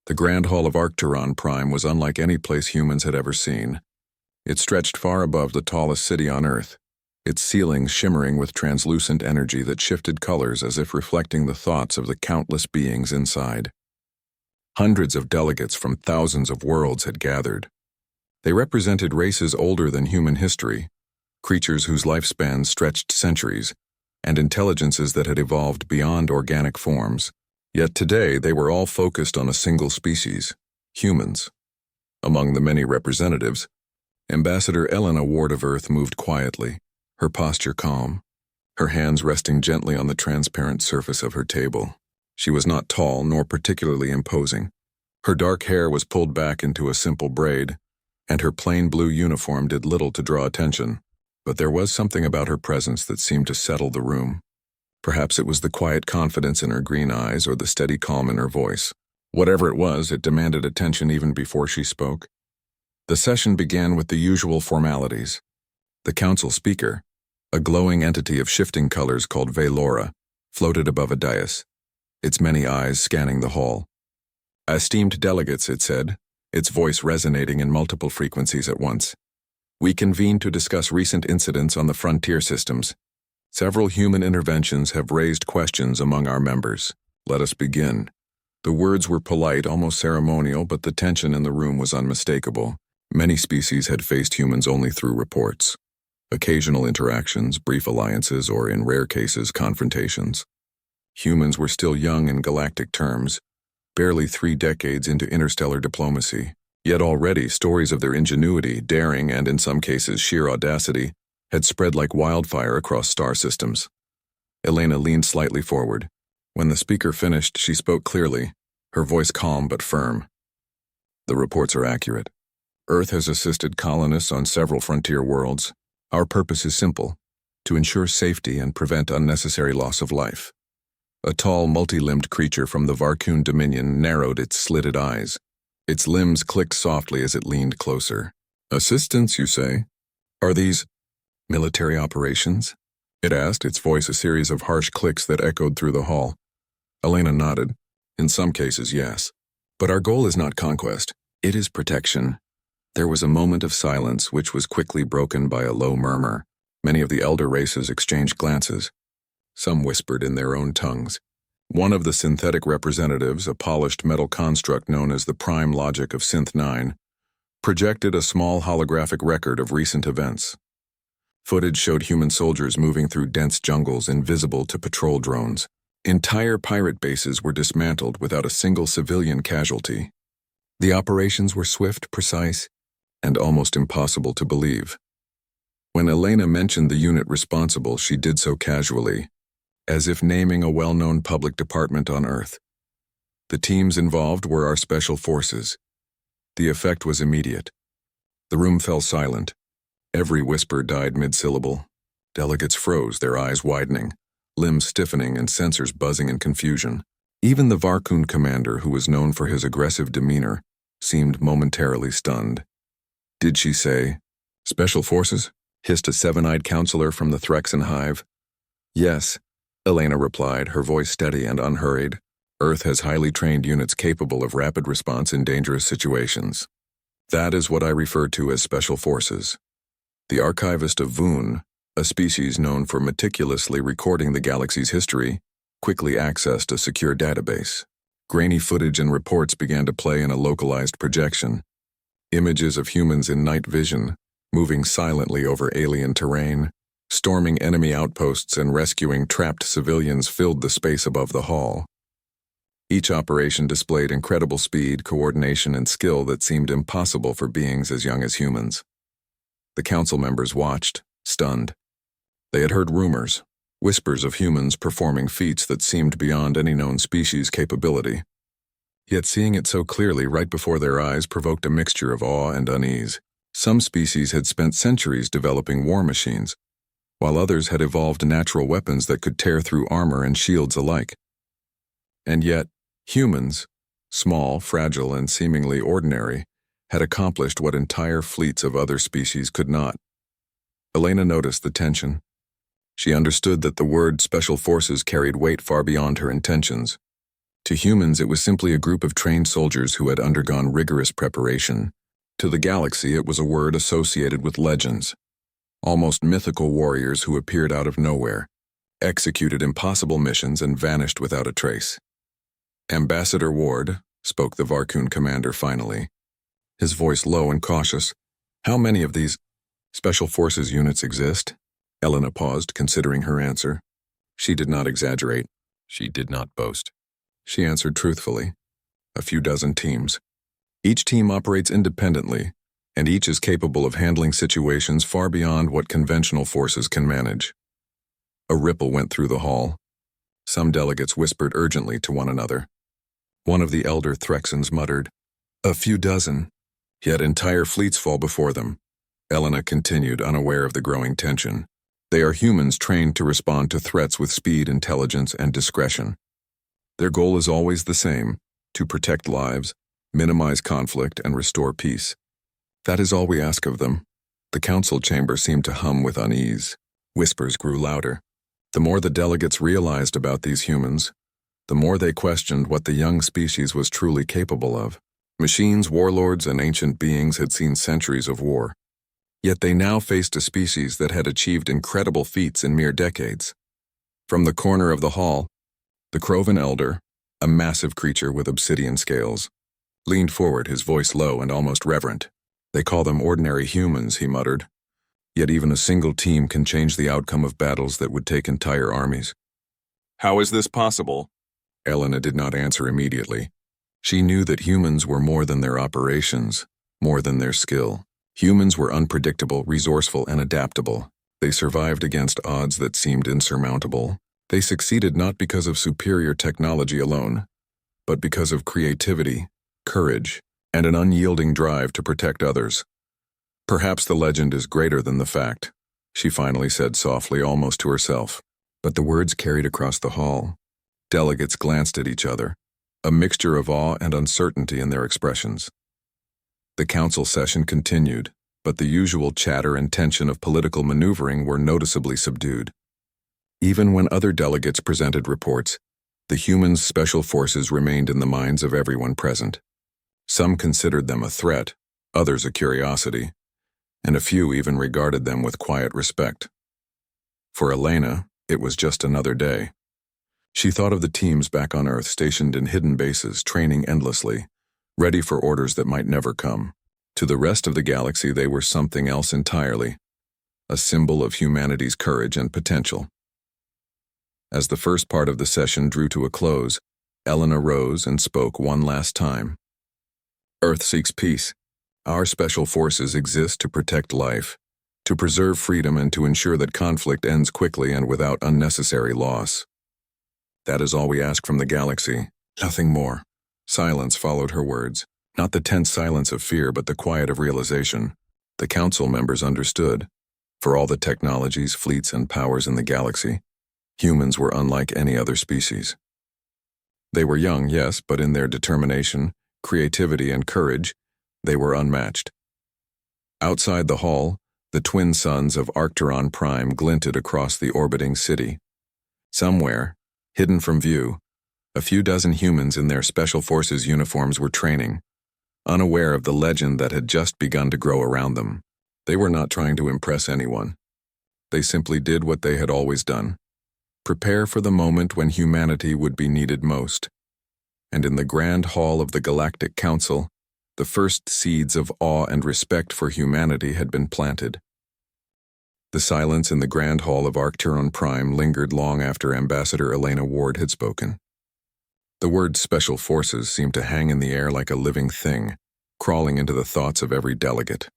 The Grand Hall of Arcturon Prime was unlike any place humans had ever seen. It stretched far above the tallest city on Earth, its ceilings shimmering with translucent energy that shifted colors as if reflecting the thoughts of the countless beings inside. Hundreds of delegates from thousands of worlds had gathered. They represented races older than human history, creatures whose lifespans stretched centuries, and intelligences that had evolved beyond organic forms. Yet today they were all focused on a single species, humans. Among the many representatives, Ambassador Elena Ward of Earth moved quietly, her posture calm, her hands resting gently on the transparent surface of her table. She was not tall nor particularly imposing. Her dark hair was pulled back into a simple braid, and her plain blue uniform did little to draw attention. But there was something about her presence that seemed to settle the room. Perhaps it was the quiet confidence in her green eyes or the steady calm in her voice. Whatever it was, it demanded attention even before she spoke. The session began with the usual formalities. The council speaker, a glowing entity of shifting colors called Velora, floated above a dais, its many eyes scanning the hall. "Esteemed delegates," it said, its voice resonating in multiple frequencies at once. "We convene to discuss recent incidents on the frontier systems. Several human interventions have raised questions among our members. Let us begin." The words were polite, almost ceremonial, but the tension in the room was unmistakable. Many species had faced humans only through reports. Occasional interactions, brief alliances, or in rare cases, confrontations. Humans were still young in galactic terms, barely 3 decades into interstellar diplomacy. Yet already stories of their ingenuity, daring, and in some cases sheer audacity had spread like wildfire across star systems. Elena leaned slightly forward. When the speaker finished, she spoke clearly, her voice calm but firm. "The reports are accurate. Earth has assisted colonists on several frontier worlds. Our purpose is simple: to ensure safety and prevent unnecessary loss of life." A tall, multi-limbed creature from the Varkun Dominion narrowed its slitted eyes. Its limbs clicked softly as it leaned closer. "Assistance, you say? Are these military operations?" it asked, its voice a series of harsh clicks that echoed through the hall. Elena nodded. "In some cases, yes. But our goal is not conquest. It is protection." There was a moment of silence, which was quickly broken by a low murmur. Many of the elder races exchanged glances. Some whispered in their own tongues. One of the synthetic representatives, a polished metal construct known as the Prime Logic of Synth 9, projected a small holographic record of recent events. Footage showed human soldiers moving through dense jungles invisible to patrol drones. Entire pirate bases were dismantled without a single civilian casualty. The operations were swift, precise, and almost impossible to believe. When Elena mentioned the unit responsible, she did so casually, as if naming a well-known public department on Earth. The teams involved were our special forces. The effect was immediate. The room fell silent. Every whisper died mid-syllable. Delegates froze, their eyes widening, limbs stiffening and sensors buzzing in confusion. Even the Varkun commander, who was known for his aggressive demeanor, seemed momentarily stunned. "Did she say special forces?" hissed a 7-eyed counselor from the Threxan hive. "Yes," Elena replied, her voice steady and unhurried. "Earth has highly trained units capable of rapid response in dangerous situations. That is what I refer to as special forces. The archivist of Voon, a species known for meticulously recording the galaxy's history, quickly accessed a secure database. Grainy footage and reports began to play in a localized projection. Images of humans in night vision, moving silently over alien terrain, storming enemy outposts and rescuing trapped civilians filled the space above the hall. Each operation displayed incredible speed, coordination, and skill that seemed impossible for beings as young as humans. The council members watched, stunned. They had heard rumors, whispers of humans performing feats that seemed beyond any known species' capability. Yet seeing it so clearly right before their eyes provoked a mixture of awe and unease. Some species had spent centuries developing war machines, while others had evolved natural weapons that could tear through armor and shields alike. And yet, humans, small, fragile, and seemingly ordinary, had accomplished what entire fleets of other species could not. Elena noticed the tension. She understood that the word special forces carried weight far beyond her intentions. To humans, it was simply a group of trained soldiers who had undergone rigorous preparation. To the galaxy, it was a word associated with legends, almost mythical warriors who appeared out of nowhere, executed impossible missions, and vanished without a trace. "Ambassador Ward," spoke the Varkun commander finally, his voice low and cautious. "How many of these Special Forces units exist?" Elena paused, considering her answer. She did not exaggerate. She did not boast. She answered truthfully. "A few dozen teams. Each team operates independently, and each is capable of handling situations far beyond what conventional forces can manage." A ripple went through the hall. Some delegates whispered urgently to one another. One of the elder Threxans muttered, "A few dozen, yet entire fleets fall before them." Elena continued, unaware of the growing tension. "They are humans trained to respond to threats with speed, intelligence, and discretion. Their goal is always the same: to protect lives, minimize conflict, and restore peace. That is all we ask of them." The council chamber seemed to hum with unease. Whispers grew louder. The more the delegates realized about these humans, the more they questioned what the young species was truly capable of. Machines, warlords, and ancient beings had seen centuries of war. Yet they now faced a species that had achieved incredible feats in mere decades. From the corner of the hall, the Krovan elder, a massive creature with obsidian scales, leaned forward, his voice low and almost reverent. "They call them ordinary humans," he muttered. "Yet even a single team can change the outcome of battles that would take entire armies." "How is this possible?" Elena did not answer immediately. She knew that humans were more than their operations, more than their skill. Humans were unpredictable, resourceful, and adaptable. They survived against odds that seemed insurmountable. They succeeded not because of superior technology alone, but because of creativity, courage, and an unyielding drive to protect others. "Perhaps the legend is greater than the fact," she finally said softly, almost to herself. But the words carried across the hall. Delegates glanced at each other, a mixture of awe and uncertainty in their expressions. The council session continued, but the usual chatter and tension of political maneuvering were noticeably subdued. Even when other delegates presented reports, the humans' special forces remained in the minds of everyone present. Some considered them a threat, others a curiosity, and a few even regarded them with quiet respect. For Elena, it was just another day. She thought of the teams back on Earth stationed in hidden bases, training endlessly, ready for orders that might never come. To the rest of the galaxy, they were something else entirely, a symbol of humanity's courage and potential. As the first part of the session drew to a close, Elena rose and spoke one last time. "Earth seeks peace. Our special forces exist to protect life, to preserve freedom, and to ensure that conflict ends quickly and without unnecessary loss. That is all we ask from the galaxy, nothing more." Silence followed her words, not the tense silence of fear, but the quiet of realization. The council members understood. For all the technologies, fleets, and powers in the galaxy, humans were unlike any other species. They were young, yes, but in their determination, creativity, and courage, they were unmatched. Outside the hall, the twin suns of Arcturon Prime glinted across the orbiting city. Somewhere, hidden from view, a few dozen humans in their Special Forces uniforms were training, unaware of the legend that had just begun to grow around them. They were not trying to impress anyone. They simply did what they had always done: prepare for the moment when humanity would be needed most. And in the grand hall of the Galactic Council, the first seeds of awe and respect for humanity had been planted. The silence in the grand hall of Arcturon Prime lingered long after Ambassador Elena Ward had spoken. The word Special Forces seemed to hang in the air like a living thing, crawling into the thoughts of every delegate.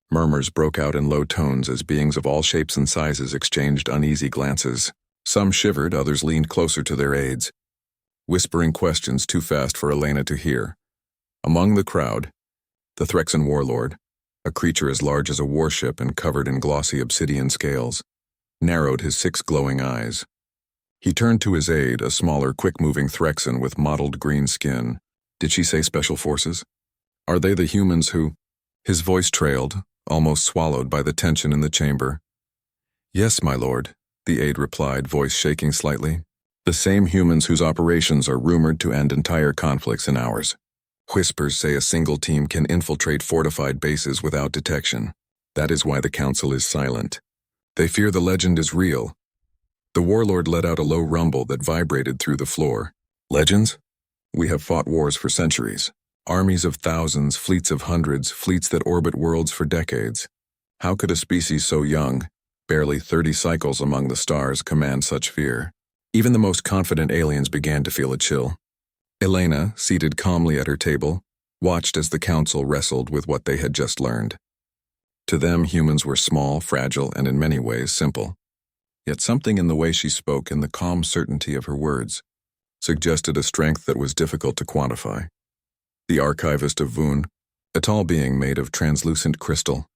Murmurs broke out in low tones as beings of all shapes and sizes exchanged uneasy glances. Some shivered, others leaned closer to their aides, whispering questions too fast for Elena to hear. Among the crowd, the Threxan warlord, a creature as large as a warship and covered in glossy obsidian scales, narrowed his 6 glowing eyes. He turned to his aide, a smaller, quick-moving Threxan with mottled green skin. "Did she say Special Forces? Are they the humans who—" His voice trailed, almost swallowed by the tension in the chamber. "Yes, my lord," the aide replied, voice shaking slightly. The same humans whose operations are rumored to end entire conflicts in hours. Whispers say a single team can infiltrate fortified bases without detection. That is why the Council is silent. They fear the legend is real. The warlord let out a low rumble that vibrated through the floor. Legends? We have fought wars for centuries. Armies of thousands, fleets of hundreds, fleets that orbit worlds for decades. How could a species so young, barely 30 cycles among the stars, command such fear? Even the most confident aliens began to feel a chill. Elena, seated calmly at her table, watched as the Council wrestled with what they had just learned. To them, humans were small, fragile, and in many ways simple. Yet something in the way she spoke and the calm certainty of her words suggested a strength that was difficult to quantify. The archivist of Voon, a tall being made of translucent crystal,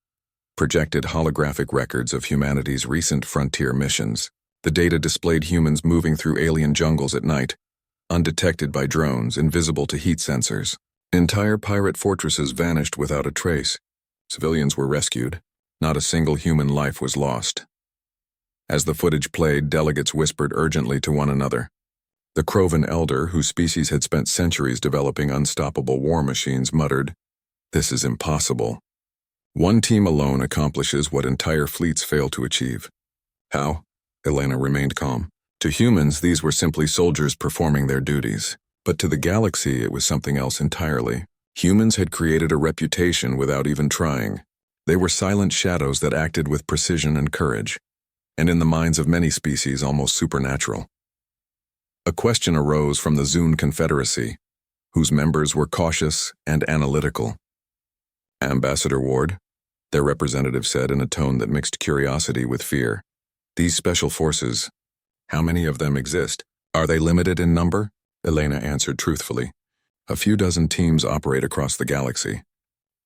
projected holographic records of humanity's recent frontier missions. The data displayed humans moving through alien jungles at night, undetected by drones, invisible to heat sensors. Entire pirate fortresses vanished without a trace. Civilians were rescued. Not a single human life was lost. As the footage played, delegates whispered urgently to one another. The Krovan elder, whose species had spent centuries developing unstoppable war machines, muttered, "This is impossible. One team alone accomplishes what entire fleets fail to achieve." How? Elena remained calm. To humans, these were simply soldiers performing their duties. But to the galaxy, it was something else entirely. Humans had created a reputation without even trying. They were silent shadows that acted with precision and courage, and in the minds of many species, almost supernatural. A question arose from the Zune Confederacy, whose members were cautious and analytical. "Ambassador Ward," their representative said in a tone that mixed curiosity with fear, "these special forces, how many of them exist? Are they limited in number?" Elena answered truthfully. "A few dozen teams operate across the galaxy.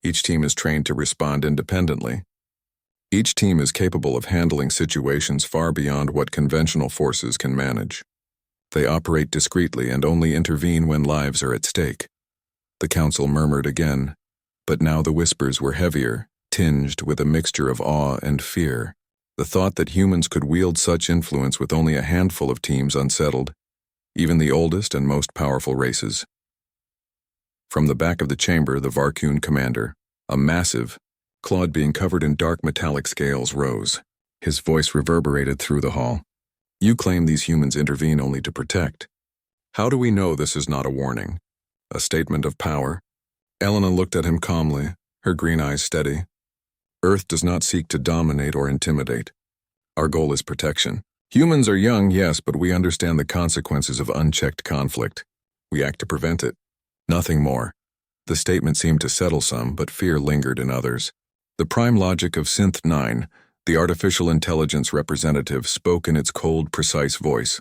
Each team is trained to respond independently. Each team is capable of handling situations far beyond what conventional forces can manage. They operate discreetly and only intervene when lives are at stake." The Council murmured again, but now the whispers were heavier, tinged with a mixture of awe and fear. The thought that humans could wield such influence with only a handful of teams unsettled even the oldest and most powerful races. From the back of the chamber, the Varkun commander, a massive, clawed being covered in dark metallic scales, rose. His voice reverberated through the hall. "You claim these humans intervene only to protect. How do we know this is not a warning? A statement of power?" Elena looked at him calmly, her green eyes steady. "Earth does not seek to dominate or intimidate. Our goal is protection. Humans are young, yes, but we understand the consequences of unchecked conflict. We act to prevent it. Nothing more." The statement seemed to settle some, but fear lingered in others. The prime logic of Synth 9, the artificial intelligence representative, spoke in its cold, precise voice.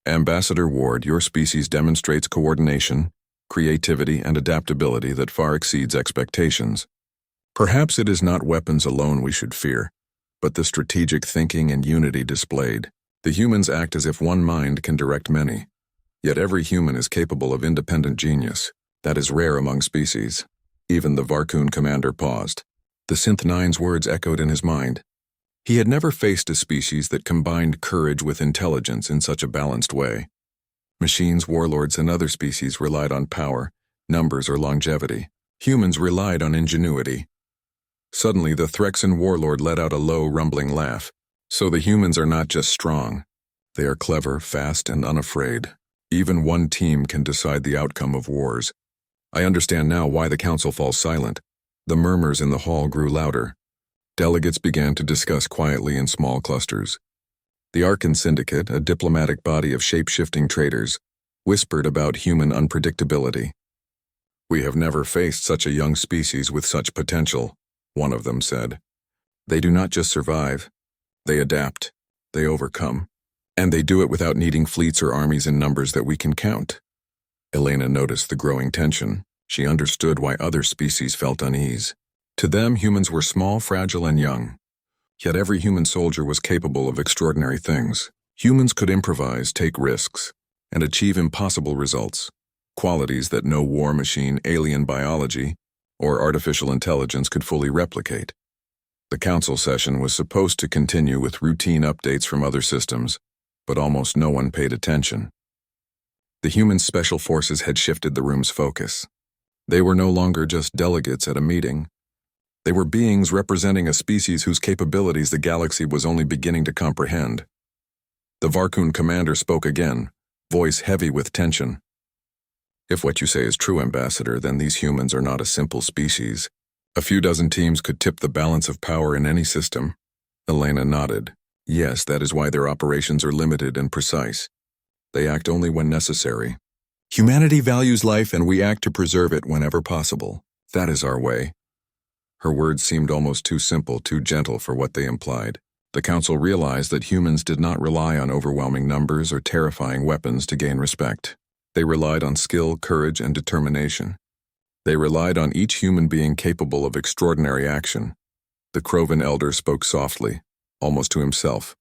"Ambassador Ward, your species demonstrates coordination, creativity, and adaptability that far exceeds expectations. Perhaps it is not weapons alone we should fear, but the strategic thinking and unity displayed. The humans act as if one mind can direct many. Yet every human is capable of independent genius. That is rare among species." Even the Varkun commander paused. The Synth 9's words echoed in his mind. He had never faced a species that combined courage with intelligence in such a balanced way. Machines, warlords, and other species relied on power, numbers, or longevity. Humans relied on ingenuity. Suddenly, the Threxan warlord let out a low, rumbling laugh. "So the humans are not just strong. They are clever, fast, and unafraid. Even one team can decide the outcome of wars. I understand now why the Council falls silent." The murmurs in the hall grew louder. Delegates began to discuss quietly in small clusters. The Arkan Syndicate, a diplomatic body of shape-shifting traders, whispered about human unpredictability. "We have never faced such a young species with such potential," one of them said. "They do not just survive. They adapt, they overcome, and they do it without needing fleets or armies in numbers that we can count." Elena noticed the growing tension. She understood why other species felt unease. To them, humans were small, fragile, and young. Yet every human soldier was capable of extraordinary things. Humans could improvise, take risks, and achieve impossible results, qualities that no war machine, alien biology, or artificial intelligence could fully replicate. The council session was supposed to continue with routine updates from other systems, but almost no one paid attention. The human special forces had shifted the room's focus. They were no longer just delegates at a meeting. They were beings representing a species whose capabilities the galaxy was only beginning to comprehend. The Varkun commander spoke again, voice heavy with tension. If what you say is true, Ambassador, then these humans are not a simple species. A few dozen teams could tip the balance of power in any system. Elena nodded. Yes, that is why their operations are limited and precise. They act only when necessary. Humanity values life, and we act to preserve it whenever possible. That is our way. Her words seemed almost too simple, too gentle for what they implied. The Council realized that humans did not rely on overwhelming numbers or terrifying weapons to gain respect. They relied on skill, courage, and determination. They relied on each human being capable of extraordinary action. The Krovan elder spoke softly, almost to himself.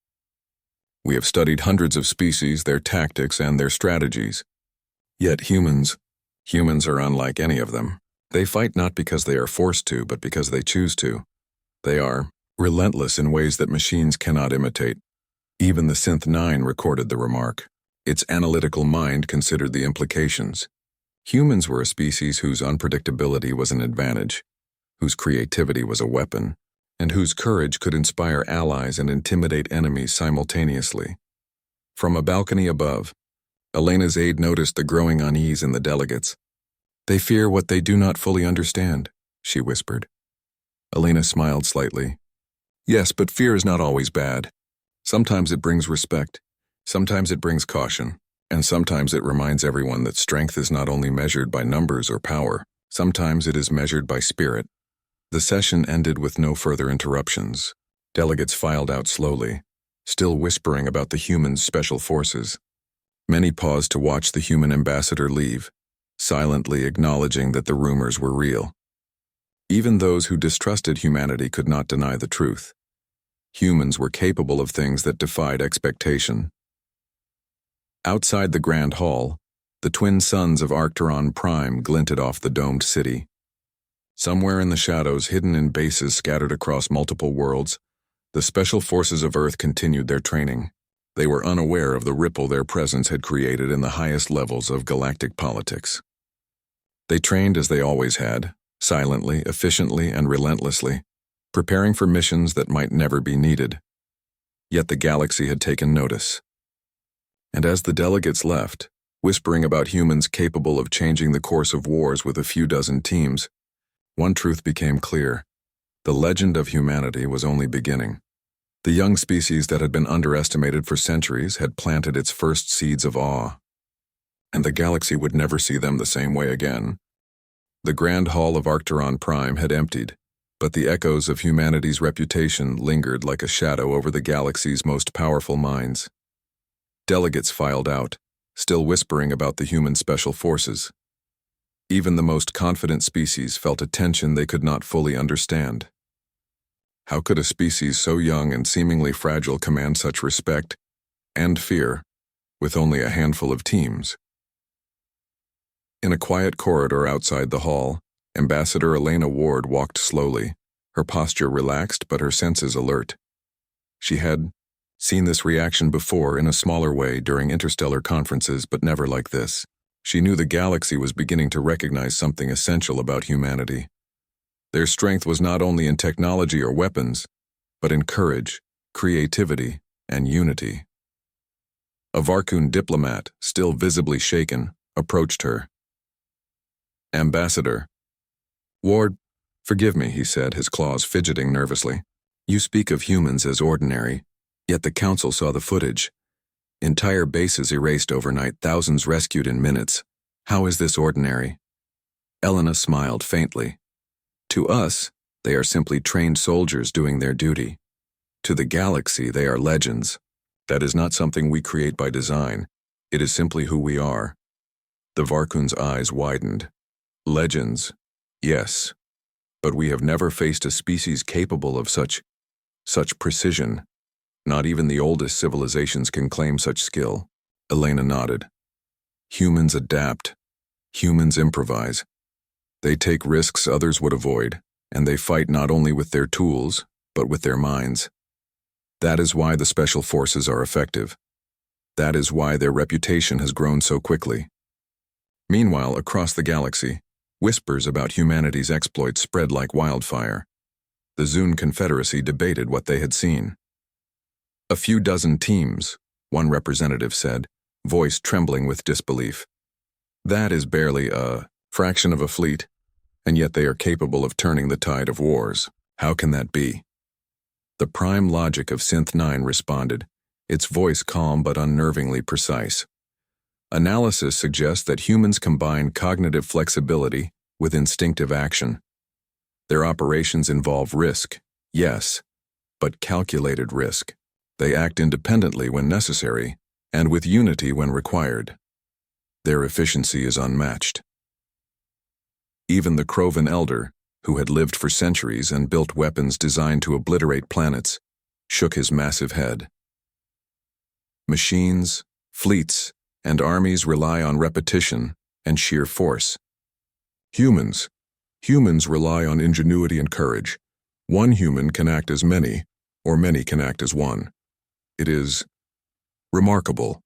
We have studied hundreds of species, their tactics, and their strategies. Yet humans are unlike any of them. They fight not because they are forced to, but because they choose to. They are relentless in ways that machines cannot imitate. Even the Synth 9 recorded the remark. Its analytical mind considered the implications. Humans were a species whose unpredictability was an advantage, whose creativity was a weapon, and whose courage could inspire allies and intimidate enemies simultaneously. From a balcony above, Elena's aide noticed the growing unease in the delegates. They fear what they do not fully understand, she whispered. Elena smiled slightly. Yes, but fear is not always bad. Sometimes it brings respect, sometimes it brings caution, and sometimes it reminds everyone that strength is not only measured by numbers or power, sometimes it is measured by spirit. The session ended with no further interruptions. Delegates filed out slowly, still whispering about the humans' special forces. Many paused to watch the human ambassador leave, silently acknowledging that the rumors were real. Even those who distrusted humanity could not deny the truth. Humans were capable of things that defied expectation. Outside the Grand Hall, the twin suns of Arcturon Prime glinted off the domed city. Somewhere in the shadows, hidden in bases scattered across multiple worlds, the special forces of Earth continued their training. They were unaware of the ripple their presence had created in the highest levels of galactic politics. They trained as they always had, silently, efficiently, and relentlessly, preparing for missions that might never be needed. Yet the galaxy had taken notice. And as the delegates left, whispering about humans capable of changing the course of wars with a few dozen teams, one truth became clear. The legend of humanity was only beginning. The young species that had been underestimated for centuries had planted its first seeds of awe. And the galaxy would never see them the same way again. The Grand Hall of Arcturon Prime had emptied, but the echoes of humanity's reputation lingered like a shadow over the galaxy's most powerful minds. Delegates filed out, still whispering about the human special forces. Even the most confident species felt a tension they could not fully understand. How could a species so young and seemingly fragile command such respect and fear with only a handful of teams? In a quiet corridor outside the hall, Ambassador Elena Ward walked slowly, her posture relaxed but her senses alert. She had seen this reaction before in a smaller way during interstellar conferences, but never like this. She knew the galaxy was beginning to recognize something essential about humanity. Their strength was not only in technology or weapons, but in courage, creativity, and unity. A Varkun diplomat, still visibly shaken, approached her. Ambassador. Ward, forgive me, he said, his claws fidgeting nervously. You speak of humans as ordinary, yet the Council saw the footage. Entire bases erased overnight, thousands rescued in minutes. How is this ordinary? Elena smiled faintly. To us, they are simply trained soldiers doing their duty. To the galaxy, they are legends. That is not something we create by design. It is simply who we are. The Varkun's eyes widened. Legends, yes. But we have never faced a species capable of such precision. Not even the oldest civilizations can claim such skill. Elena nodded. Humans adapt. Humans improvise. They take risks others would avoid, and they fight not only with their tools, but with their minds. That is why the special forces are effective. That is why their reputation has grown so quickly. Meanwhile, across the galaxy, whispers about humanity's exploits spread like wildfire. The Zune Confederacy debated what they had seen. "A few dozen teams," one representative said, voice trembling with disbelief. "That is barely a fraction of a fleet, and yet they are capable of turning the tide of wars. How can that be?" The prime logic of Synth 9 responded, its voice calm but unnervingly precise. "Analysis suggests that humans combine cognitive flexibility with instinctive action. Their operations involve risk, yes, but calculated risk. They act independently when necessary, and with unity when required. Their efficiency is unmatched." Even the Krovan Elder, who had lived for centuries and built weapons designed to obliterate planets, shook his massive head. "Machines, fleets, and armies rely on repetition and sheer force. Humans rely on ingenuity and courage. One human can act as many, or many can act as one. It is remarkable."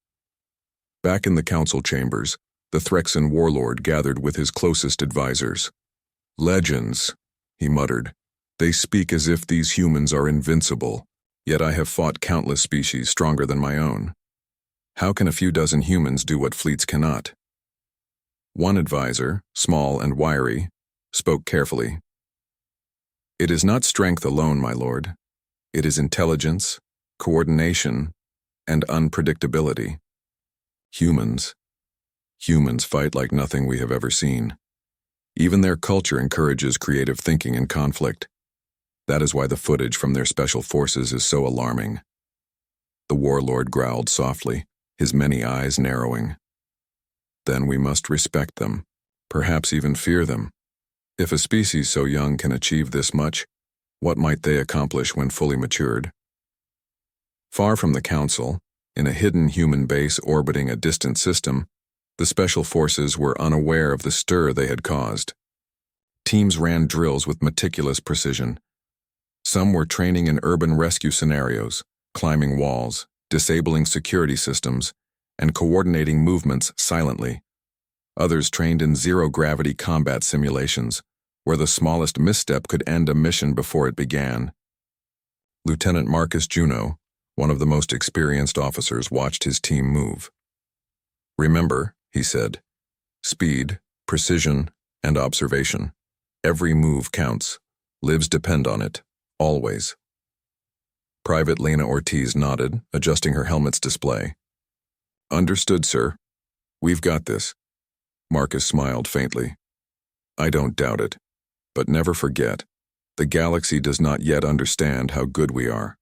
Back in the council chambers, the Threxan warlord gathered with his closest advisors. "Legends," he muttered. "They speak as if these humans are invincible, yet I have fought countless species stronger than my own. How can a few dozen humans do what fleets cannot?" One advisor, small and wiry, spoke carefully. "It is not strength alone, my lord. It is intelligence, coordination, and unpredictability. Humans fight like nothing we have ever seen. Even their culture encourages creative thinking and conflict. That is why the footage from their special forces is so alarming." The warlord growled softly, his many eyes narrowing. "Then we must respect them, perhaps even fear them. If a species so young can achieve this much, what might they accomplish when fully matured?" Far from the council, in a hidden human base orbiting a distant system, the special forces were unaware of the stir they had caused. Teams ran drills with meticulous precision. Some were training in urban rescue scenarios, climbing walls, disabling security systems, and coordinating movements silently. Others trained in zero-gravity combat simulations, where the smallest misstep could end a mission before it began. Lieutenant Marcus Juno, one of the most experienced officers, watched his team move. "Remember," he said, "speed, precision, and observation. Every move counts. Lives depend on it, always." Private Lena Ortiz nodded, adjusting her helmet's display. "Understood, sir. We've got this." Marcus smiled faintly. "I don't doubt it. But never forget, the galaxy does not yet understand how good we are.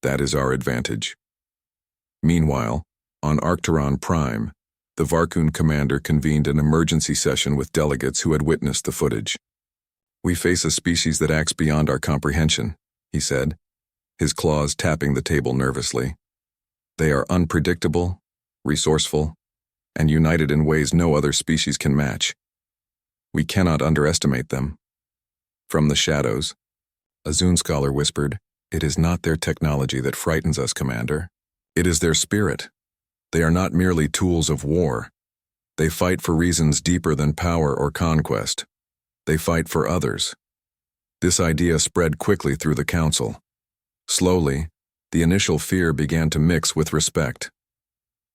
That is our advantage." Meanwhile, on Arcturon Prime, the Varkun commander convened an emergency session with delegates who had witnessed the footage. "We face a species that acts beyond our comprehension," he said, his claws tapping the table nervously. "They are unpredictable, resourceful, and united in ways no other species can match. We cannot underestimate them." From the shadows, a Zune scholar whispered, "It is not their technology that frightens us, Commander. It is their spirit. They are not merely tools of war. They fight for reasons deeper than power or conquest. They fight for others." This idea spread quickly through the council. Slowly, the initial fear began to mix with respect.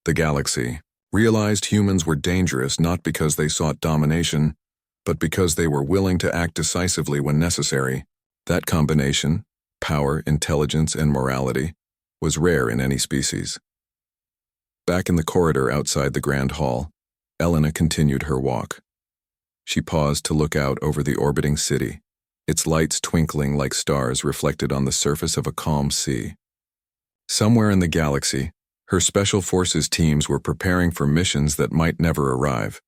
The galaxy realized humans were dangerous not because they sought domination, but because they were willing to act decisively when necessary. That combination, power, intelligence, and morality, was rare in any species. Back in the corridor outside the Grand Hall, Elena continued her walk. She paused to look out over the orbiting city, its lights twinkling like stars reflected on the surface of a calm sea. Somewhere in the galaxy, her Special Forces teams were preparing for missions that might never arrive,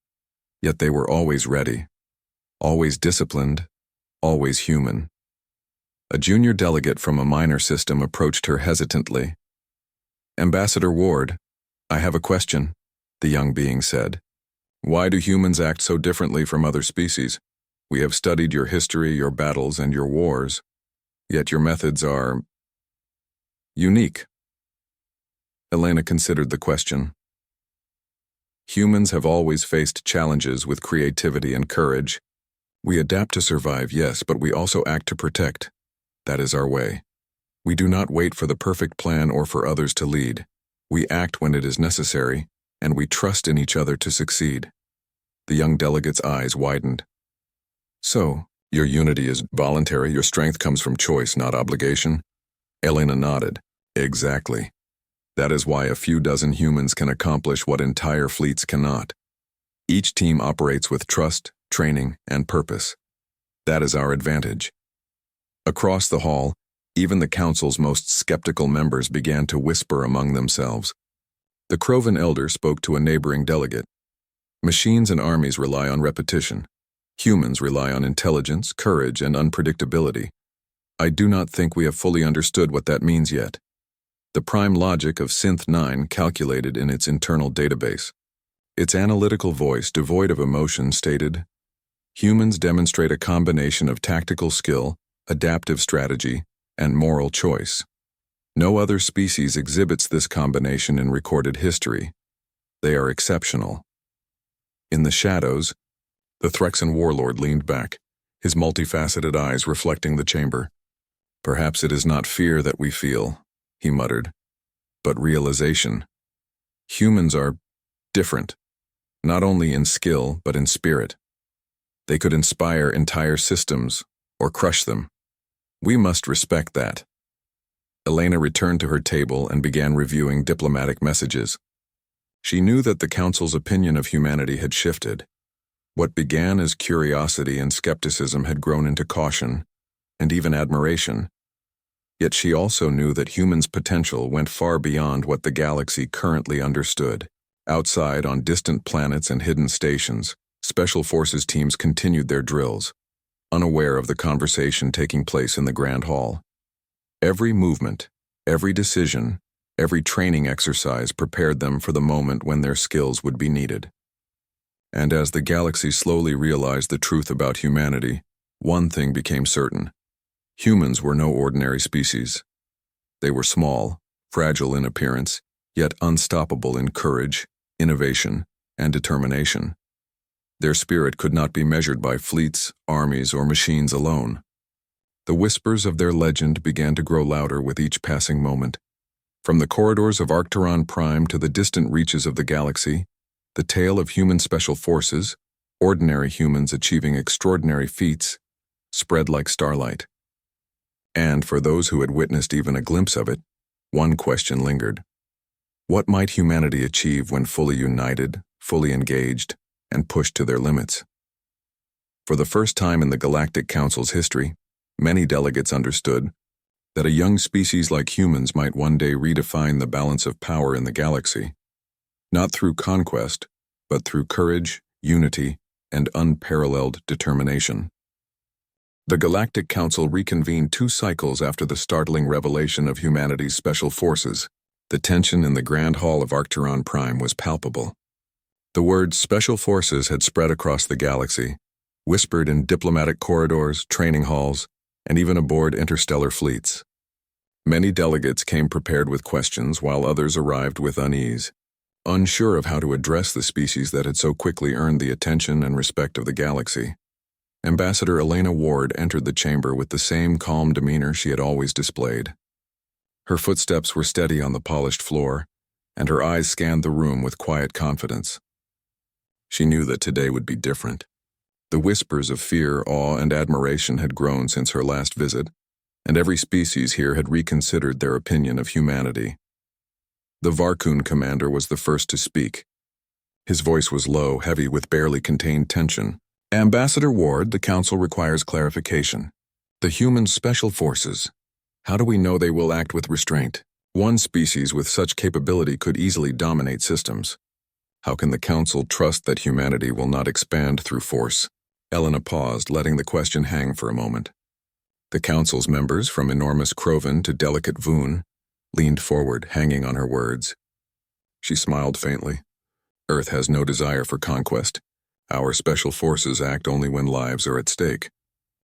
yet they were always ready, always disciplined, always human. A junior delegate from a minor system approached her hesitantly. "Ambassador Ward, I have a question," the young being said. "Why do humans act so differently from other species? We have studied your history, your battles, and your wars, yet your methods are unique." Elena considered the question. Humans have always faced challenges with creativity and courage. We adapt to survive, yes, but we also act to protect. That is our way. We do not wait for the perfect plan or for others to lead. We act when it is necessary, and we trust in each other to succeed. The young delegate's eyes widened. So, your unity is voluntary, your strength comes from choice, not obligation? Elena nodded. Exactly. That is why a few dozen humans can accomplish what entire fleets cannot. Each team operates with trust, training, and purpose. That is our advantage. Across the hall, even the council's most skeptical members began to whisper among themselves. The Krovan elder spoke to a neighboring delegate. Machines and armies rely on repetition. Humans rely on intelligence, courage, and unpredictability. I do not think we have fully understood what that means yet. The prime logic of Synth 9 calculated in its internal database. Its analytical voice, devoid of emotion, stated, "Humans demonstrate a combination of tactical skill, adaptive strategy, and moral choice. No other species exhibits this combination in recorded history. They are exceptional." In the shadows, the Threxan warlord leaned back, his multifaceted eyes reflecting the chamber. "Perhaps it is not fear that we feel," he muttered, "but realization. Humans are different, not only in skill but in spirit. They could inspire entire systems or crush them. We must respect that." Elena returned to her table and began reviewing diplomatic messages. She knew that the Council's opinion of humanity had shifted. What began as curiosity and skepticism had grown into caution, and even admiration. Yet she also knew that humans' potential went far beyond what the galaxy currently understood. Outside, on distant planets and hidden stations, Special Forces teams continued their drills, unaware of the conversation taking place in the Grand Hall. Every movement, every decision, every training exercise prepared them for the moment when their skills would be needed. And as the galaxy slowly realized the truth about humanity, one thing became certain. Humans were no ordinary species. They were small, fragile in appearance, yet unstoppable in courage, innovation, and determination. Their spirit could not be measured by fleets, armies, or machines alone. The whispers of their legend began to grow louder with each passing moment. From the corridors of Arcturon Prime to the distant reaches of the galaxy, the tale of human special forces, ordinary humans achieving extraordinary feats, spread like starlight. And for those who had witnessed even a glimpse of it, one question lingered. What might humanity achieve when fully united, fully engaged, and pushed to their limits? For the first time in the Galactic Council's history, many delegates understood that a young species like humans might one day redefine the balance of power in the galaxy, not through conquest, but through courage, unity, and unparalleled determination. The Galactic Council reconvened 2 cycles after the startling revelation of humanity's special forces. The tension in the Grand Hall of Arcturon Prime was palpable. The word special forces had spread across the galaxy, whispered in diplomatic corridors, training halls, and even aboard interstellar fleets. Many delegates came prepared with questions, while others arrived with unease, unsure of how to address the species that had so quickly earned the attention and respect of the galaxy. Ambassador Elena Ward entered the chamber with the same calm demeanor she had always displayed. Her footsteps were steady on the polished floor, and her eyes scanned the room with quiet confidence. She knew that today would be different. The whispers of fear, awe, and admiration had grown since her last visit, and every species here had reconsidered their opinion of humanity. The Varkun commander was the first to speak. His voice was low, heavy with barely contained tension. "Ambassador Ward, the Council requires clarification. The human special forces. How do we know they will act with restraint? One species with such capability could easily dominate systems. How can the Council trust that humanity will not expand through force?" Elena paused, letting the question hang for a moment. The Council's members, from enormous Krovan to delicate Voon, leaned forward, hanging on her words. She smiled faintly. "Earth has no desire for conquest. Our special forces act only when lives are at stake.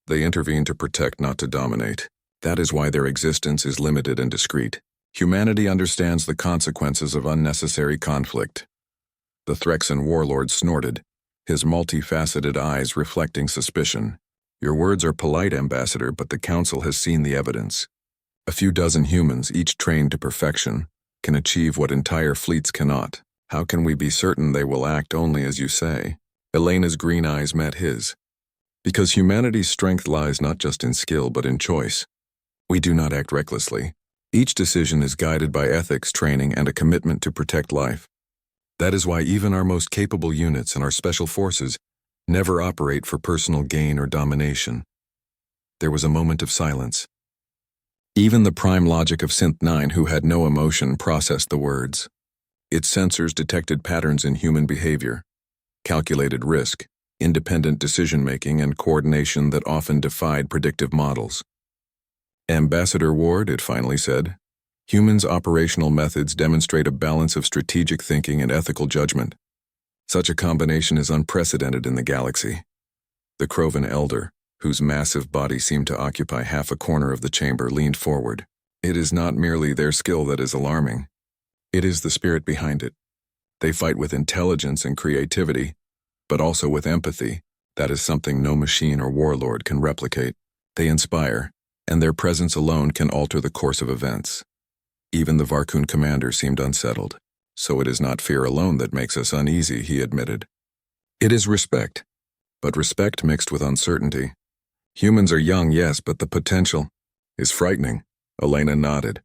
They intervene to protect, not to dominate. That is why their existence is limited and discreet. Humanity understands the consequences of unnecessary conflict. The Threxan warlord snorted, his multifaceted eyes reflecting suspicion. Your words are polite, Ambassador, but the Council has seen the evidence. A few dozen humans, each trained to perfection, can achieve what entire fleets cannot. How can we be certain they will act only as you say? Elena's green eyes met his. Because humanity's strength lies not just in skill but in choice. We do not act recklessly. Each decision is guided by ethics, training, and a commitment to protect life. That is why even our most capable units and our special forces never operate for personal gain or domination. There was a moment of silence. Even the prime logic of Synth 9, who had no emotion, processed the words. Its sensors detected patterns in human behavior, calculated risk, independent decision-making, and coordination that often defied predictive models. Ambassador Ward, it finally said, humans' operational methods demonstrate a balance of strategic thinking and ethical judgment. Such a combination is unprecedented in the galaxy. The Krovan elder, whose massive body seemed to occupy half a corner of the chamber, leaned forward. It is not merely their skill that is alarming. It is the spirit behind it. They fight with intelligence and creativity, but also with empathy. That is something no machine or warlord can replicate. They inspire, and their presence alone can alter the course of events. Even the Varkun commander seemed unsettled. So it is not fear alone that makes us uneasy, he admitted. It is respect, but respect mixed with uncertainty. Humans are young, yes, but the potential is frightening. Elena nodded.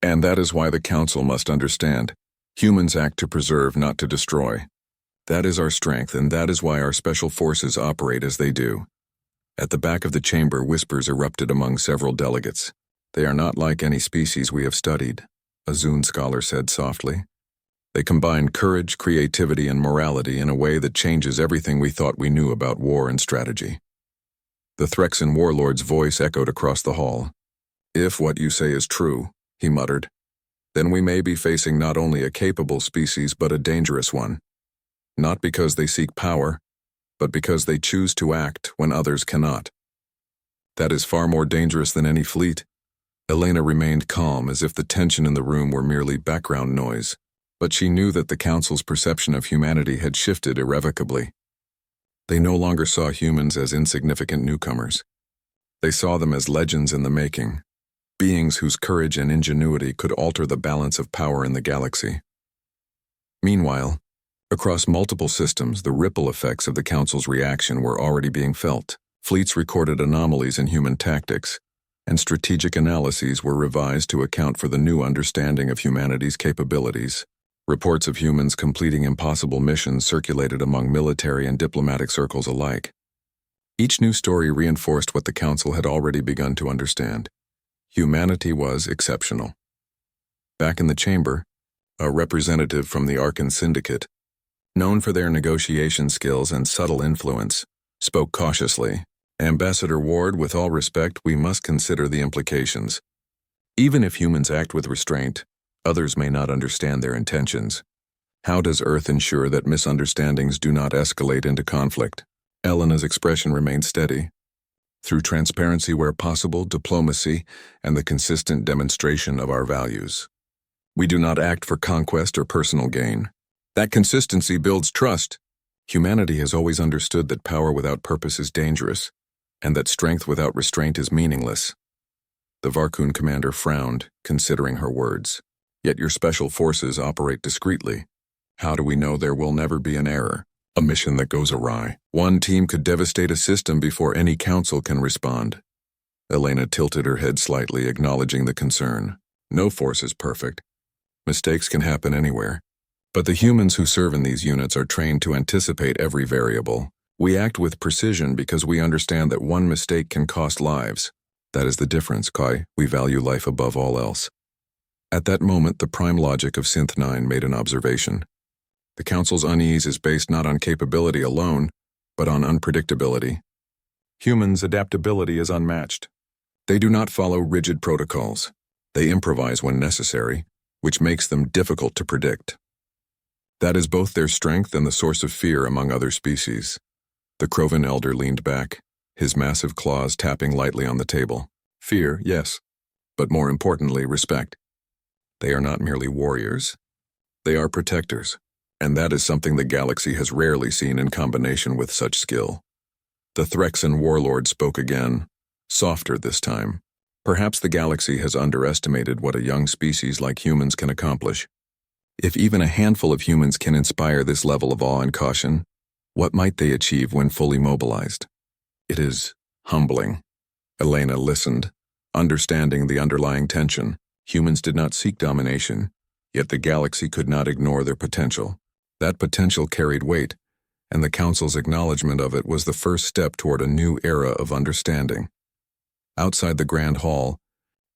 And that is why the Council must understand. Humans act to preserve, not to destroy. That is our strength, and that is why our special forces operate as they do. At the back of the chamber, whispers erupted among several delegates. They are not like any species we have studied, a Zune scholar said softly. They combine courage, creativity, and morality in a way that changes everything we thought we knew about war and strategy. The Threxan warlord's voice echoed across the hall. If what you say is true, he muttered, then we may be facing not only a capable species but a dangerous one. Not because they seek power, but because they choose to act when others cannot. That is far more dangerous than any fleet. Elena remained calm, as if the tension in the room were merely background noise, but she knew that the Council's perception of humanity had shifted irrevocably. They no longer saw humans as insignificant newcomers. They saw them as legends in the making, beings whose courage and ingenuity could alter the balance of power in the galaxy. Meanwhile, across multiple systems, the ripple effects of the Council's reaction were already being felt. Fleets recorded anomalies in human tactics, and strategic analyses were revised to account for the new understanding of humanity's capabilities. Reports of humans completing impossible missions circulated among military and diplomatic circles alike. Each new story reinforced what the Council had already begun to understand. Humanity was exceptional. Back in the chamber, a representative from the Arkan Syndicate, known for their negotiation skills and subtle influence, spoke cautiously. Ambassador Ward, with all respect, we must consider the implications. Even if humans act with restraint, others may not understand their intentions. How does Earth ensure that misunderstandings do not escalate into conflict? Elena's expression remained steady. Through transparency where possible, diplomacy, and the consistent demonstration of our values. We do not act for conquest or personal gain. That consistency builds trust. Humanity has always understood that power without purpose is dangerous, and that strength without restraint is meaningless. The Varkun commander frowned, considering her words. Yet your special forces operate discreetly. How do we know there will never be an error? A mission that goes awry. One team could devastate a system before any council can respond. Elena tilted her head slightly, acknowledging the concern. No force is perfect. Mistakes can happen anywhere. But the humans who serve in these units are trained to anticipate every variable. We act with precision because we understand that one mistake can cost lives. That is the difference, Kai. We value life above all else. At that moment, the prime logic of Synth 9 made an observation. The Council's unease is based not on capability alone, but on unpredictability. Humans' adaptability is unmatched. They do not follow rigid protocols. They improvise when necessary, which makes them difficult to predict. That is both their strength and the source of fear among other species. The Krovan elder leaned back, his massive claws tapping lightly on the table. Fear, yes, but more importantly, respect. They are not merely warriors. They are protectors, and that is something the galaxy has rarely seen in combination with such skill. The Threxan warlord spoke again, softer this time. Perhaps the galaxy has underestimated what a young species like humans can accomplish. If even a handful of humans can inspire this level of awe and caution, what might they achieve when fully mobilized? It is humbling. Elena listened, understanding the underlying tension. Humans did not seek domination, yet the galaxy could not ignore their potential. That potential carried weight, and the Council's acknowledgement of it was the first step toward a new era of understanding. Outside the Grand Hall,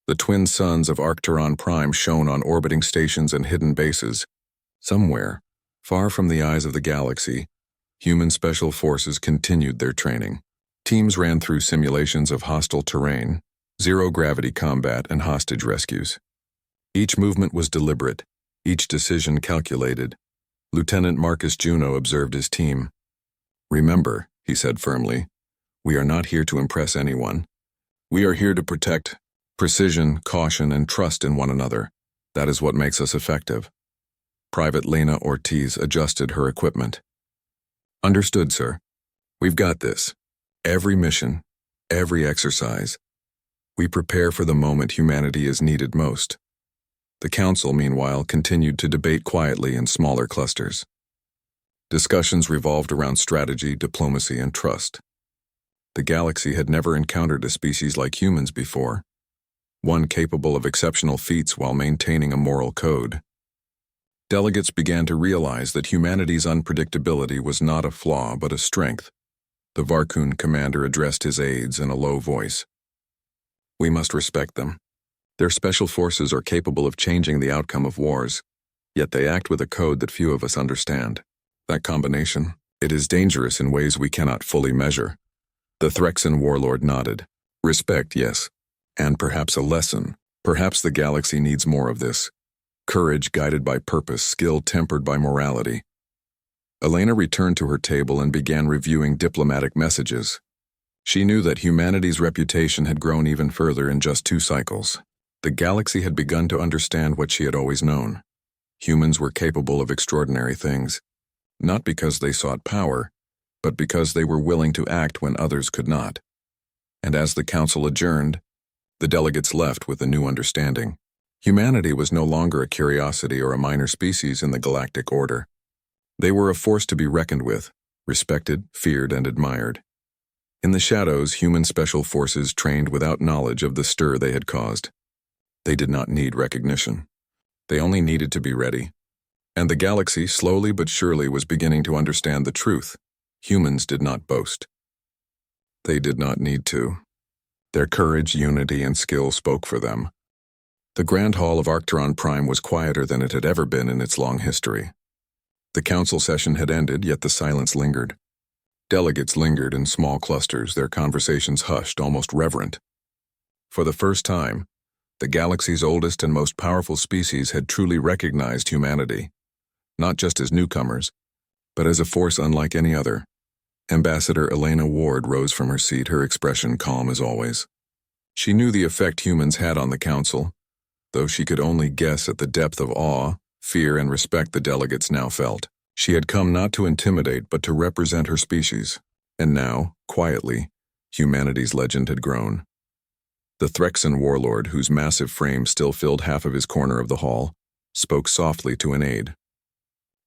the twin suns of Arcturon Prime shone on orbiting stations and hidden bases. Somewhere, far from the eyes of the galaxy, human special forces continued their training. Teams ran through simulations of hostile terrain, zero-gravity combat, and hostage rescues. Each movement was deliberate, each decision calculated. Lieutenant Marcus Juno observed his team. "Remember," he said firmly, "we are not here to impress anyone. We are here to protect. Precision, caution, and trust in one another. That is what makes us effective." Private Lena Ortiz adjusted her equipment. "Understood, sir. We've got this. Every mission, every exercise. We prepare for the moment humanity is needed most." The Council, meanwhile, continued to debate quietly in smaller clusters. Discussions revolved around strategy, diplomacy, and trust. The galaxy had never encountered a species like humans before, one capable of exceptional feats while maintaining a moral code. Delegates began to realize that humanity's unpredictability was not a flaw but a strength. The Varkun commander addressed his aides in a low voice. "We must respect them. Their special forces are capable of changing the outcome of wars, yet they act with a code that few of us understand. That combination, it is dangerous in ways we cannot fully measure." The Threxan warlord nodded. "Respect, yes. And perhaps a lesson. Perhaps the galaxy needs more of this. Courage guided by purpose, skill tempered by morality." Elena returned to her table and began reviewing diplomatic messages. She knew that humanity's reputation had grown even further in just 2 cycles. The galaxy had begun to understand what she had always known. Humans were capable of extraordinary things, not because they sought power, but because they were willing to act when others could not. And as the Council adjourned, the delegates left with a new understanding. Humanity was no longer a curiosity or a minor species in the galactic order. They were a force to be reckoned with, respected, feared, and admired. In the shadows, human special forces trained without knowledge of the stir they had caused. They did not need recognition. They only needed to be ready. And the galaxy, slowly but surely, was beginning to understand the truth. Humans did not boast. They did not need to. Their courage, unity, and skill spoke for them. The Grand Hall of Arcturon Prime was quieter than it had ever been in its long history. The council session had ended, yet the silence lingered. Delegates lingered in small clusters, their conversations hushed, almost reverent. For the first time, the galaxy's oldest and most powerful species had truly recognized humanity, not just as newcomers, but as a force unlike any other. Ambassador Elena Ward rose from her seat, her expression calm as always. She knew the effect humans had on the council, though she could only guess at the depth of awe, fear, and respect the delegates now felt. She had come not to intimidate, but to represent her species. And now, quietly, humanity's legend had grown. The Threxan warlord, whose massive frame still filled half of his corner of the hall, spoke softly to an aide.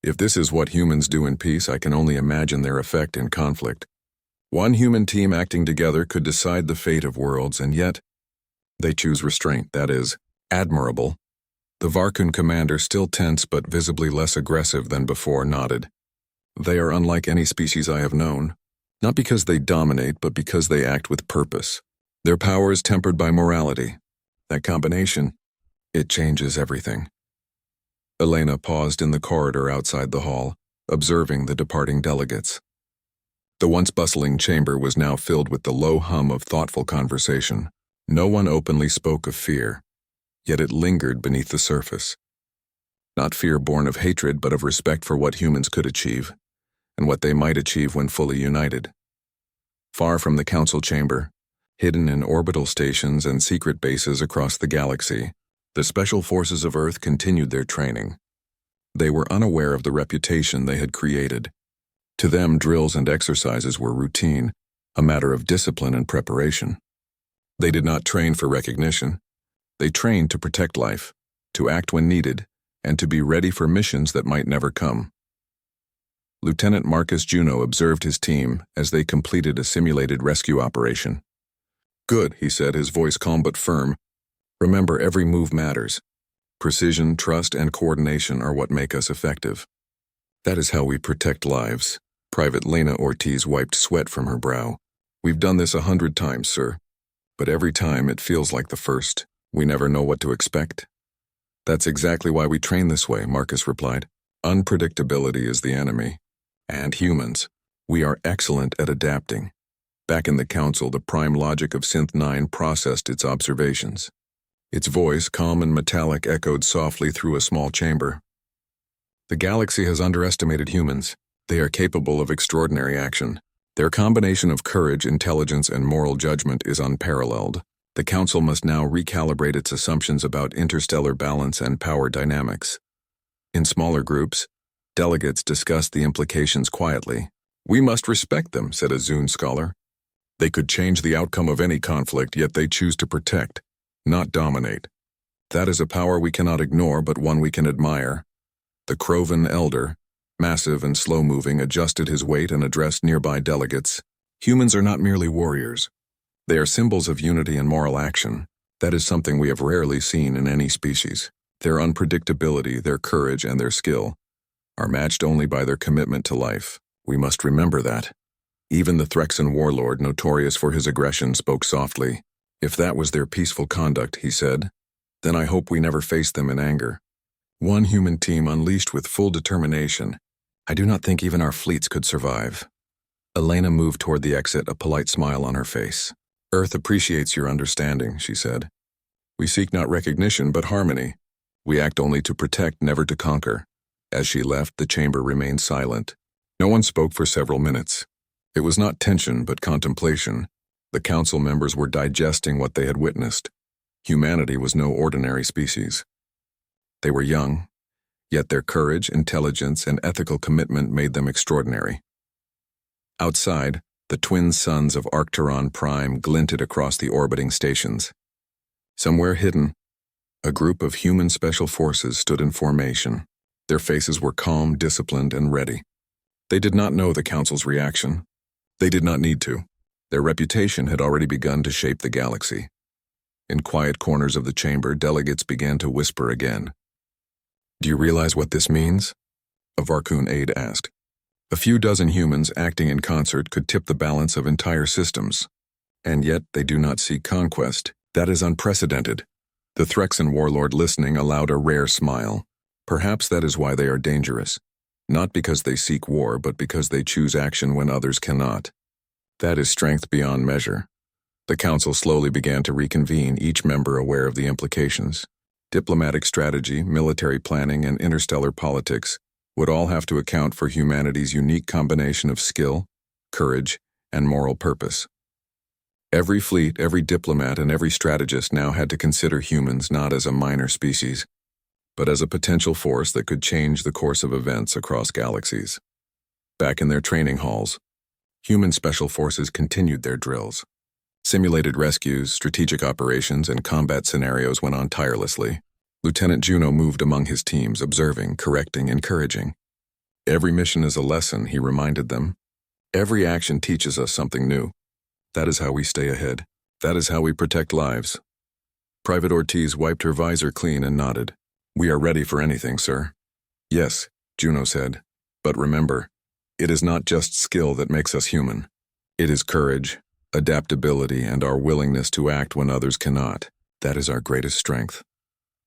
"If this is what humans do in peace, I can only imagine their effect in conflict. One human team acting together could decide the fate of worlds, and yet they choose restraint. That is admirable." The Varkun commander, still tense but visibly less aggressive than before, nodded. "They are unlike any species I have known, not because they dominate, but because they act with purpose. Their power is tempered by morality. That combination, it changes everything." Elena paused in the corridor outside the hall, observing the departing delegates. The once bustling chamber was now filled with the low hum of thoughtful conversation. No one openly spoke of fear, yet it lingered beneath the surface. Not fear born of hatred, but of respect for what humans could achieve, and what they might achieve when fully united. Far from the council chamber, hidden in orbital stations and secret bases across the galaxy, The Special Forces of Earth continued their training. They were unaware of the reputation they had created. To them, drills and exercises were routine, a matter of discipline and preparation. They did not train for recognition. They trained to protect life, to act when needed, and to be ready for missions that might never come. Lieutenant Marcus Juno observed his team as they completed a simulated rescue operation. "Good," he said, his voice calm but firm. "Remember, every move matters. Precision, trust, and coordination are what make us effective. That is how we protect lives." Private Lena Ortiz wiped sweat from her brow. "We've done this 100 times, sir. But every time it feels like the first. We never know what to expect." "That's exactly why we train this way," Marcus replied. "Unpredictability is the enemy. And humans, we are excellent at adapting." Back in the council, the prime logic of Synth 9 processed its observations. Its voice, calm and metallic, echoed softly through a small chamber. "The galaxy has underestimated humans. They are capable of extraordinary action. Their combination of courage, intelligence, and moral judgment is unparalleled. The Council must now recalibrate its assumptions about interstellar balance and power dynamics." In smaller groups, delegates discussed the implications quietly. "We must respect them," said a Zune scholar. "They could change the outcome of any conflict, yet they choose to protect, not dominate. That is a power we cannot ignore, but one we can admire." The Crovan elder, massive and slow-moving, adjusted his weight and addressed nearby delegates. "Humans are not merely warriors. They are symbols of unity and moral action. That is something we have rarely seen in any species. Their unpredictability, their courage, and their skill are matched only by their commitment to life. We must remember that." Even the Threxan warlord, notorious for his aggression, spoke softly. "If that was their peaceful conduct," he said, "then I hope we never face them in anger. One human team unleashed with full determination. I do not think even our fleets could survive." Elena moved toward the exit, a polite smile on her face. "Earth appreciates your understanding," she said. "We seek not recognition, but harmony. We act only to protect, never to conquer." As she left, the chamber remained silent. No one spoke for several minutes. It was not tension, but contemplation. The council members were digesting what they had witnessed. Humanity was no ordinary species. They were young, yet their courage, intelligence, and ethical commitment made them extraordinary. Outside, the twin suns of Arcturon Prime glinted across the orbiting stations. Somewhere hidden, a group of human special forces stood in formation. Their faces were calm, disciplined, and ready. They did not know the council's reaction. They did not need to. Their reputation had already begun to shape the galaxy. In quiet corners of the chamber, delegates began to whisper again. "Do you realize what this means?" a Varkun aide asked. "A few dozen humans acting in concert could tip the balance of entire systems. And yet they do not seek conquest. That is unprecedented." The Threxan warlord, listening, allowed a rare smile. "Perhaps that is why they are dangerous. Not because they seek war, but because they choose action when others cannot. That is strength beyond measure." The council slowly began to reconvene, each member aware of the implications. Diplomatic strategy, military planning, and interstellar politics would all have to account for humanity's unique combination of skill, courage, and moral purpose. Every fleet, every diplomat, and every strategist now had to consider humans not as a minor species, but as a potential force that could change the course of events across galaxies. Back in their training halls, human special forces continued their drills. Simulated rescues, strategic operations, and combat scenarios went on tirelessly. Lieutenant Juno moved among his teams, observing, correcting, encouraging. "Every mission is a lesson," he reminded them. "Every action teaches us something new. That is how we stay ahead. That is how we protect lives." Private Ortiz wiped her visor clean and nodded. "We are ready for anything, sir." "Yes," Juno said. "But remember, it is not just skill that makes us human. It is courage, adaptability, and our willingness to act when others cannot. That is our greatest strength."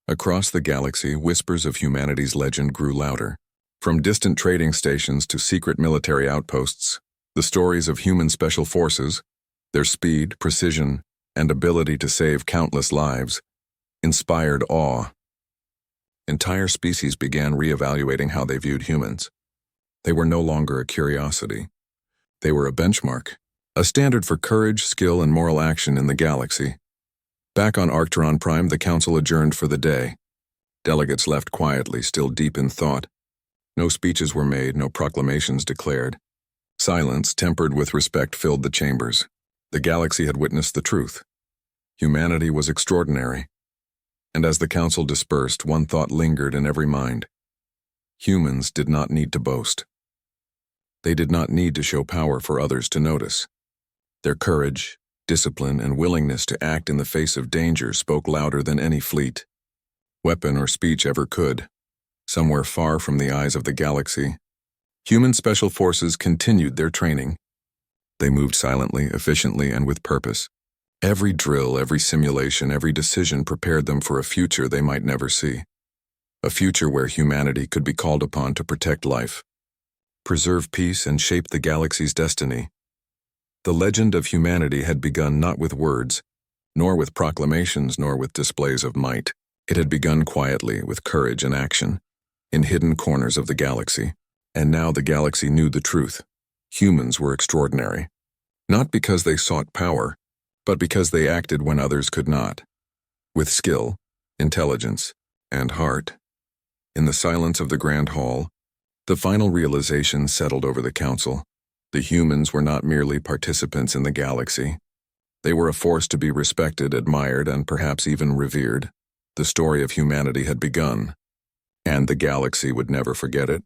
Across the galaxy, whispers of humanity's legend grew louder. From distant trading stations to secret military outposts, the stories of human special forces, their speed, precision, and ability to save countless lives, inspired awe. Entire species began reevaluating how they viewed humans. They were no longer a curiosity. They were a benchmark, a standard for courage, skill, and moral action in the galaxy. Back on Arctron Prime, the council adjourned for the day. Delegates left quietly, still deep in thought. No speeches were made, no proclamations declared. Silence, tempered with respect, filled the chambers. The galaxy had witnessed the truth. Humanity was extraordinary. And as the council dispersed, one thought lingered in every mind. Humans did not need to boast. They did not need to show power for others to notice. Their courage, discipline, and willingness to act in the face of danger spoke louder than any fleet, weapon, or speech ever could. Somewhere far from the eyes of the galaxy, human special forces continued their training. They moved silently, efficiently, and with purpose. Every drill, every simulation, every decision prepared them for a future they might never see. A future where humanity could be called upon to protect life, preserve peace, and shape the galaxy's destiny. The legend of humanity had begun not with words, nor with proclamations, nor with displays of might. It had begun quietly, with courage and action, in hidden corners of the galaxy. And now the galaxy knew the truth. Humans were extraordinary. Not because they sought power, but because they acted when others could not. With skill, intelligence, and heart. In the silence of the Grand Hall, the final realization settled over the council. The humans were not merely participants in the galaxy. They were a force to be respected, admired, and perhaps even revered. The story of humanity had begun, and the galaxy would never forget it.